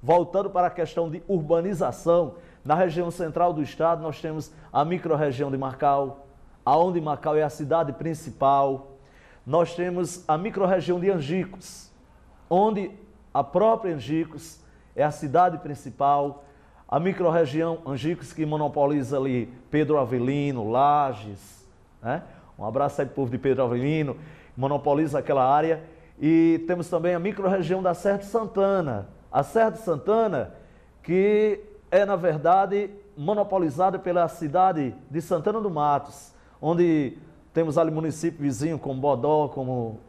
Voltando para a questão de urbanização, na região central do estado nós temos a microrregião de Macau, aonde Macau é a cidade principal. Nós temos a microrregião de Angicos, onde a própria Angicos é a cidade principal. A microrregião Angicos que monopoliza ali Pedro Avelino, Lages, né? Um abraço aí para o povo de Pedro Avelino, monopoliza aquela área. E temos também a microrregião da Serra de Santana. A Serra de Santana, que é, na verdade, monopolizada pela cidade de Santana do Matos, onde temos ali município vizinho como Bodó, como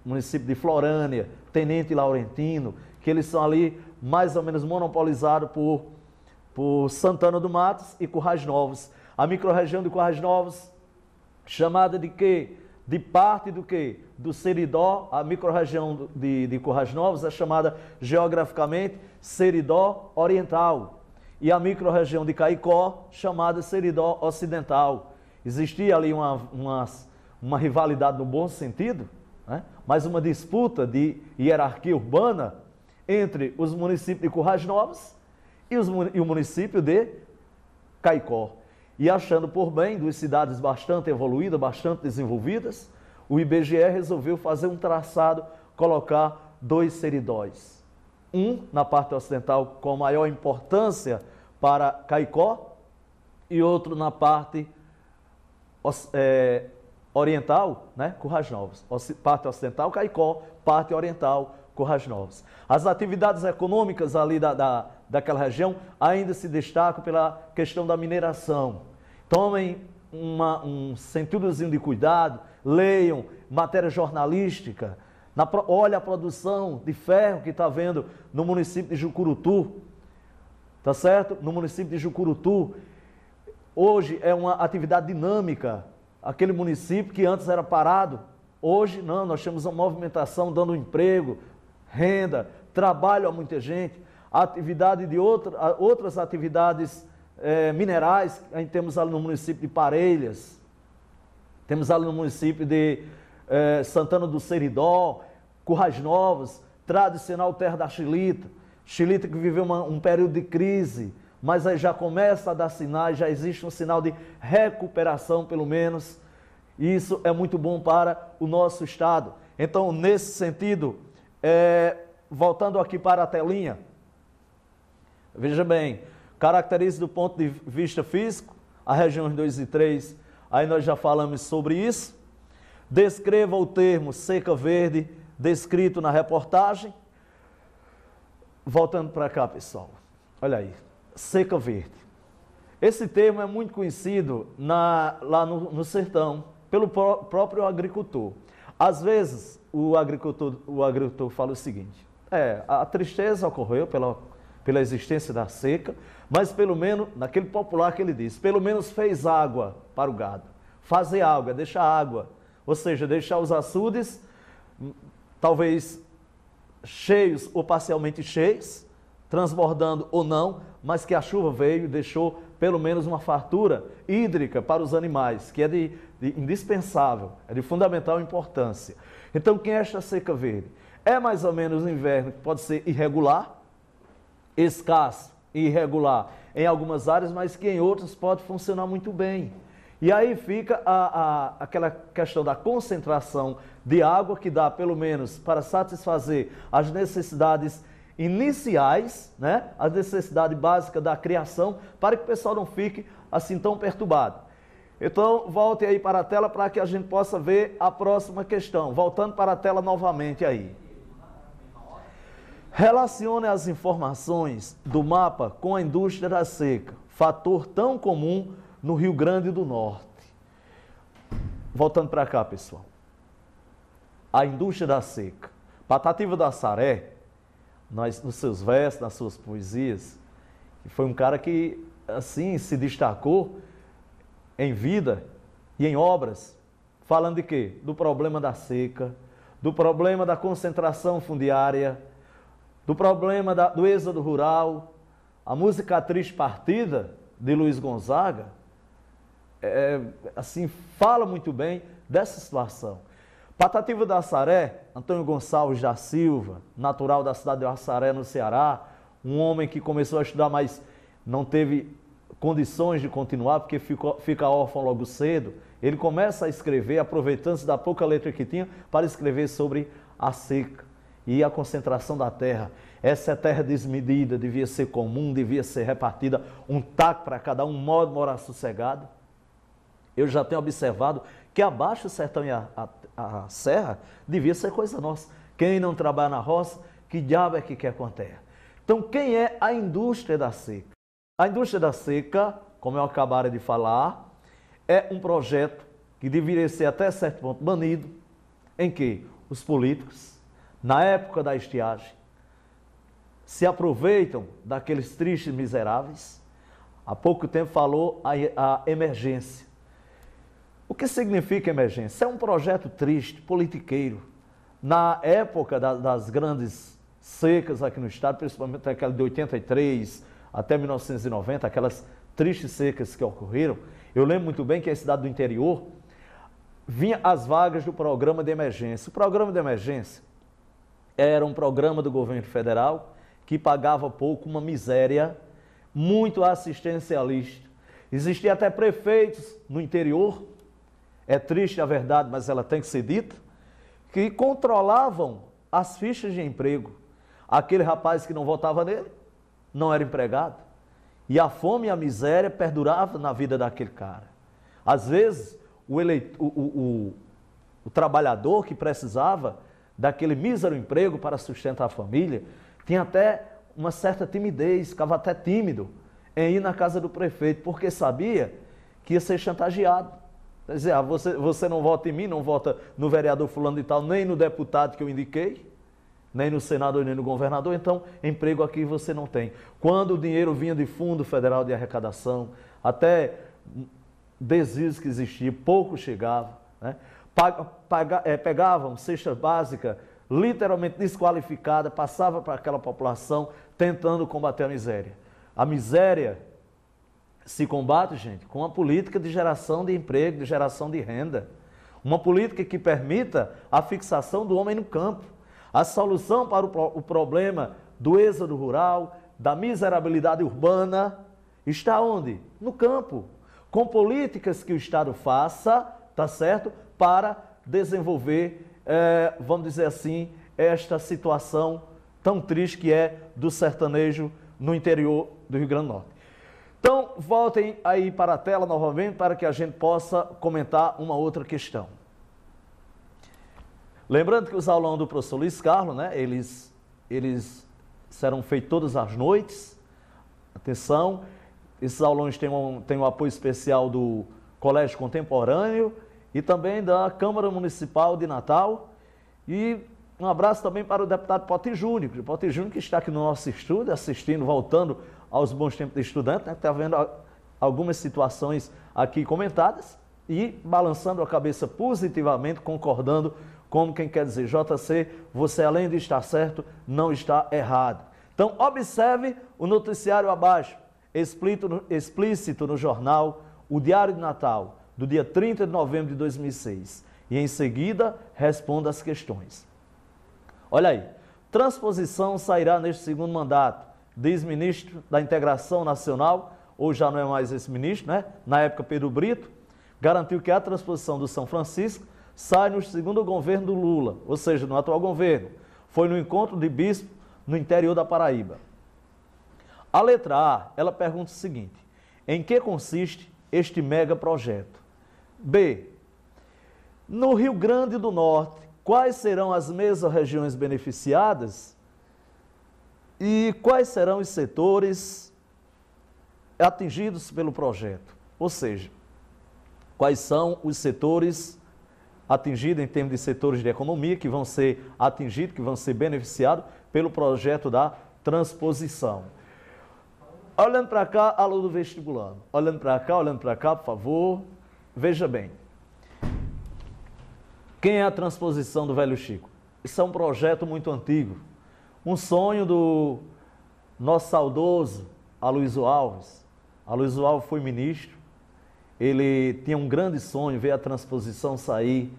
município de Florânia, Tenente Laurentino, que eles são ali mais ou menos monopolizados por Santana do Matos e Currais Novos. A microrregião de Currais Novos, chamada de quê? De parte do quê? Do Seridó. A microrregião de Currais Novos é chamada geograficamente Seridó Oriental. E a microrregião de Caicó, chamada Seridó Ocidental. Existia ali uma rivalidade no bom sentido, né? Mas uma disputa de hierarquia urbana entre os municípios de Currais Novos e o município de Caicó. E achando por bem, duas cidades bastante evoluídas, bastante desenvolvidas, o IBGE resolveu fazer um traçado, colocar dois seridóis. Um na parte ocidental com maior importância para Caicó e outro na parte oriental, né? Currais Novos. Parte ocidental, Caicó, parte oriental, Currais Novos. As atividades econômicas ali daquela região ainda se destacam pela questão da mineração. Tomem um sentidozinho de cuidado, leiam matéria jornalística, olha a produção de ferro que está havendo no município de Jucurutu, tá certo? No município de Jucurutu, hoje é uma atividade dinâmica, aquele município que antes era parado, hoje não, nós temos uma movimentação dando emprego, renda, trabalho a muita gente, a atividade de outras atividades minerais, a gente temos ali no município de Parelhas, temos ali no município de Santana do Seridó, Currais Novos, tradicional terra da Xilita, Xilita que viveu um período de crise, mas aí já começa a dar sinais, já existe um sinal de recuperação pelo menos, e isso é muito bom para o nosso estado. Então, nesse sentido, voltando aqui para a telinha, veja bem, caracteriza do ponto de vista físico, a regiões 2 e 3, aí nós já falamos sobre isso. Descreva o termo seca verde, descrito na reportagem. Voltando para cá, pessoal, olha aí, seca verde. Esse termo é muito conhecido lá no sertão, pelo próprio agricultor. Às vezes, o agricultor fala o seguinte, a tristeza ocorreu pela existência da seca, mas pelo menos, naquele popular que ele diz, pelo menos fez água para o gado. Fazer água, deixar água, ou seja, deixar os açudes, talvez cheios ou parcialmente cheios, transbordando ou não, mas que a chuva veio e deixou pelo menos uma fartura hídrica para os animais, que é de indispensável, é de fundamental importância. Então, quem é esta seca verde? É mais ou menos um inverno que pode ser irregular, escasso e irregular em algumas áreas, mas que em outras pode funcionar muito bem. E aí fica aquela questão da concentração de água que dá, pelo menos, para satisfazer as necessidades iniciais, né? A necessidade básica da criação, para que o pessoal não fique assim tão perturbado. Então, volte aí para a tela para que a gente possa ver a próxima questão. Voltando para a tela novamente aí. Relacione as informações do mapa com a indústria da seca, fator tão comum no Rio Grande do Norte. Voltando para cá, pessoal. A indústria da seca. Patativa da Saré, nos seus versos, nas suas poesias, foi um cara que, assim, se destacou em vida e em obras, falando de quê? Do problema da seca, do problema da concentração fundiária, do problema do êxodo rural. A música Triste Partida, de Luiz Gonzaga, assim, fala muito bem dessa situação. Patativa da Saré, Antônio Gonçalves da Silva, natural da cidade de Assaré, no Ceará, um homem que começou a estudar, mas não teve condições de continuar, porque fica órfão logo cedo. Ele começa a escrever, aproveitando-se da pouca letra que tinha, para escrever sobre a seca e a concentração da terra. Essa terra desmedida devia ser comum, devia ser repartida, um taco para cada um, modo de morar sossegado. Eu já tenho observado que abaixo do sertão e a serra devia ser coisa nossa. Quem não trabalha na roça, que diabo é que quer com a terra? Então, quem é a indústria da seca? A indústria da seca, como eu acabara de falar, é um projeto que deveria ser até certo ponto banido, em que os políticos, na época da estiagem, se aproveitam daqueles tristes miseráveis. Há pouco tempo falou a emergência. O que significa emergência? É um projeto triste, politiqueiro. Na época das grandes secas aqui no estado, principalmente aquela de 83 até 1990, aquelas tristes secas que ocorreram, eu lembro muito bem que a cidade do interior vinha as vagas do programa de emergência. O programa de emergência era um programa do governo federal que pagava pouco, uma miséria, muito assistencialista. Existiam até prefeitos no interior, é triste a verdade, mas ela tem que ser dita, que controlavam as fichas de emprego. Aquele rapaz que não votava nele não era empregado. E a fome e a miséria perduravam na vida daquele cara. Às vezes, o trabalhador que precisava daquele mísero emprego para sustentar a família, tinha até uma certa timidez, ficava até tímido em ir na casa do prefeito, porque sabia que ia ser chantageado. Quer dizer, você não vota em mim, não vota no vereador fulano e tal, nem no deputado que eu indiquei, nem no senador, nem no governador, então emprego aqui você não tem. Quando o dinheiro vinha de Fundo Federal de Arrecadação, até desvios que existiam, pouco chegava, né? Pegavam cesta básica literalmente desqualificada, passava para aquela população tentando combater a miséria. A miséria se combate, gente, com uma política de geração de emprego, de geração de renda. Uma política que permita a fixação do homem no campo. A solução para o problema do êxodo rural, da miserabilidade urbana, está onde? No campo. Com políticas que o Estado faça, tá certo? Para desenvolver, vamos dizer assim, esta situação tão triste que é do sertanejo no interior do Rio Grande do Norte. Então, voltem aí para a tela novamente para que a gente possa comentar uma outra questão. Lembrando que os aulões do professor Luiz Carlos, né, eles serão feitos todas as noites. Atenção, esses aulões têm um apoio especial do Colégio Contemporâneo e também da Câmara Municipal de Natal. E um abraço também para o deputado Poti Júnior, que está aqui no nosso estúdio, assistindo, voltando aos bons tempos de estudante, né, que está vendo algumas situações aqui comentadas e balançando a cabeça positivamente, concordando, como quem quer dizer, JC, você além de estar certo, não está errado. Então, observe o noticiário abaixo, explícito no jornal O Diário de Natal, do dia 30 de novembro de 2006. E em seguida, responda as questões. Olha aí, transposição sairá neste segundo mandato, diz ministro da Integração Nacional, ou já não é mais esse ministro, né? Na época Pedro Brito, garantiu que a transposição do São Francisco sai no segundo governo do Lula, ou seja, no atual governo. Foi no encontro de bispo no interior da Paraíba. A letra A, ela pergunta o seguinte: em que consiste este mega projeto? B, no Rio Grande do Norte, quais serão as mesorregiões beneficiadas e quais serão os setores atingidos pelo projeto? Ou seja, quais são os setores atingidos em termos de setores de economia que vão ser atingidos, que vão ser beneficiados pelo projeto da transposição. Olhando para cá, aluno vestibulando. Olhando para cá, por favor, veja bem. Quem é a transposição do Velho Chico? Isso é um projeto muito antigo. Um sonho do nosso saudoso Aloysio Alves. Aloysio Alves foi ministro. Ele tinha um grande sonho, ver a transposição sair.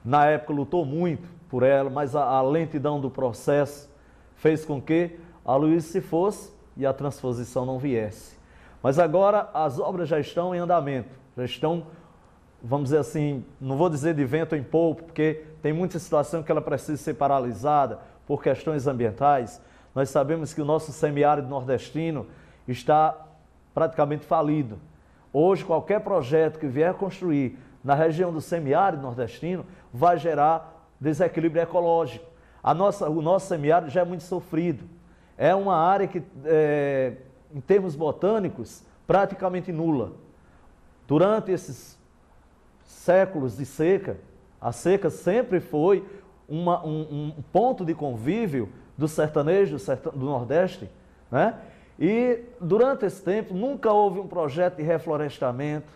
Na época lutou muito por ela, mas a lentidão do processo fez com que a Luiz se fosse e a transposição não viesse. Mas agora as obras já estão em andamento, já estão, vamos dizer assim, não vou dizer de vento em polpa, porque tem muita situação que ela precisa ser paralisada por questões ambientais. Nós sabemos que o nosso semiárido nordestino está praticamente falido. Hoje, qualquer projeto que vier construir na região do semiárido nordestino vai gerar desequilíbrio ecológico. O nosso semiárido já é muito sofrido. É uma área que, em termos botânicos, praticamente nula. Durante esses séculos de seca, a seca sempre foi um ponto de convívio do sertanejo, do Nordeste, né? E durante esse tempo nunca houve um projeto de reflorestamento,